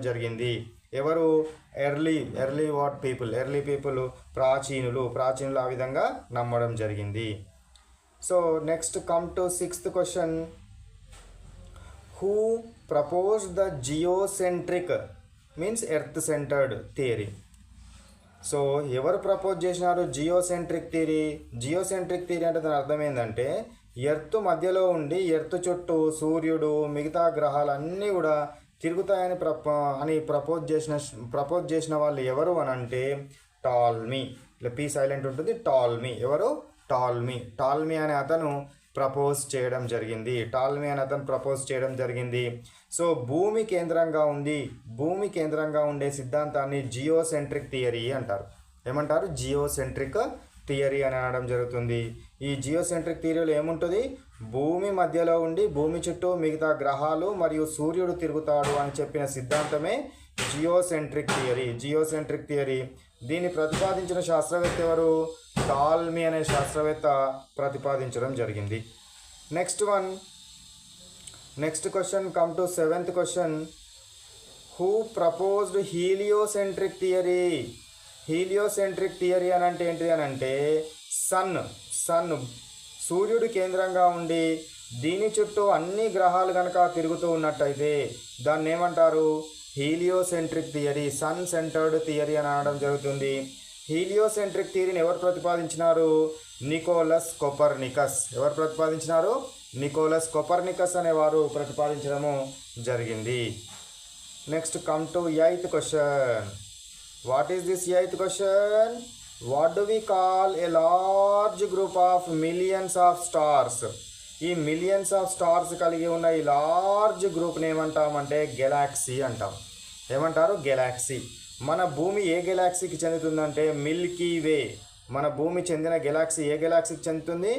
జరిగింది. ఎవరు? Early people ప్రాచీనులు ఆ విధంగా నమ్మడం జరిగింది. So next come to 6th question. Who propose the geocentric means earth centred theory? So ఎవరు ప్రపోజ్ చేసినారు జియోసెంట్రిక్ థియరీ అంటే దాని అర్థం ఏంటంటే ఎర్త్ మధ్యలో ఉండి ఎర్త్ చుట్టూ సూర్యుడు మిగతా గ్రహాలన్నీ కూడా తిరుగుతాయని ప్రపోజ్ చేసిన వాళ్ళు ఎవరు అని అంటే టాల్మీ. ఇలా పీ సైలెంట్ ఉంటుంది. టాల్మీ. ఎవరు? టాల్మీ అనే అతను ప్రపోజ్ చేయడం జరిగింది. సో భూమి కేంద్రంగా ఉండే సిద్ధాంతాన్ని జియోసెంట్రిక్ థియరీ అంటారు. ఏమంటారు? జియోసెంట్రిక్ థియరీ అని అనడం జరుగుతుంది. ఈ జియోసెంట్రిక్ థియరీలో ఏముంటుంది? భూమి మధ్యలో ఉండి భూమి చుట్టూ మిగతా గ్రహాలు మరియు సూర్యుడు తిరుగుతాడు అని చెప్పిన సిద్ధాంతమే జియోసెంట్రిక్ థియరీ. దీన్ని ప్రతిపాదించిన శాస్త్రవేత్త ఎవరు? టాల్మీ అనే శాస్త్రవేత్త ప్రతిపాదించడం జరిగింది. Next question come to 7th question. Who proposed heliocentric theory అని అంటే ఏంటిది అని అంటే సన్ సూర్యుడు కేంద్రంగా ఉండి దీని చుట్టూ అన్ని గ్రహాలు కనుక తిరుగుతూ ఉన్నట్టయితే దాన్ని ఏమంటారు? Heliocentric theory, sun centred theory అని అనడం జరుగుతుంది. హీలియోసెంట్రిక్ థియరీని ఎవరు ప్రతిపాదించినారు? Nicholas Copernicus. ఎవరు ప్రతిపాదించినారు? నికోలస్ కోపర్నికస్ అనేవారు ప్రతిపాదించడము జరిగింది. Next come to 8th question. What is this 8th question? What do we call a large group of millions of stars? ఈ millions of stars కలిగి ఉన్న ఈ లార్జ్ గ్రూప్ని ఏమంటామంటే గెలాక్సీ అంటాం. ఏమంటారు? గెలాక్సీ. మన భూమి ఏ గెలాక్సీకి చెందుతుందంటే మిల్కీ వే. మన భూమి చెందిన గెలాక్సీ ఏ గెలాక్సీకి చెందుతుంది?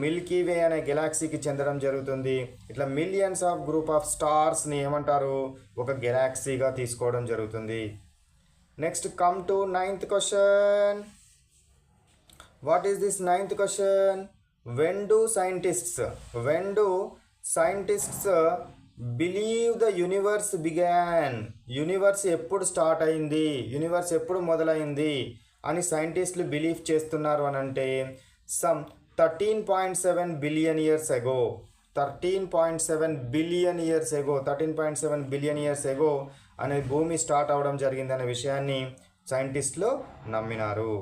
మిల్కీ వే అనే గెలాక్సీకి చెందడం జరుగుతుంది. ఇట్లా మిలియన్స్ ఆఫ్ గ్రూప్ ఆఫ్ స్టార్స్ని ఏమంటారు? ఒక గెలాక్సీగా తీసుకోవడం జరుగుతుంది. Next come to 9th question. What is this 9th question? When do scientists believe the universe began? Universe ఎప్పుడు స్టార్ట్ అయింది, యూనివర్స్ ఎప్పుడు మొదలైంది అని సైంటిస్టులు బిలీవ్ చేస్తున్నారు అని అంటే some 13.7 billion years ago 13.7 billion years ago అనే భూమి స్టార్ట్ అవ్వడం జరిగిందనే విషయాన్ని సైంటిస్టులు నమ్మినారు.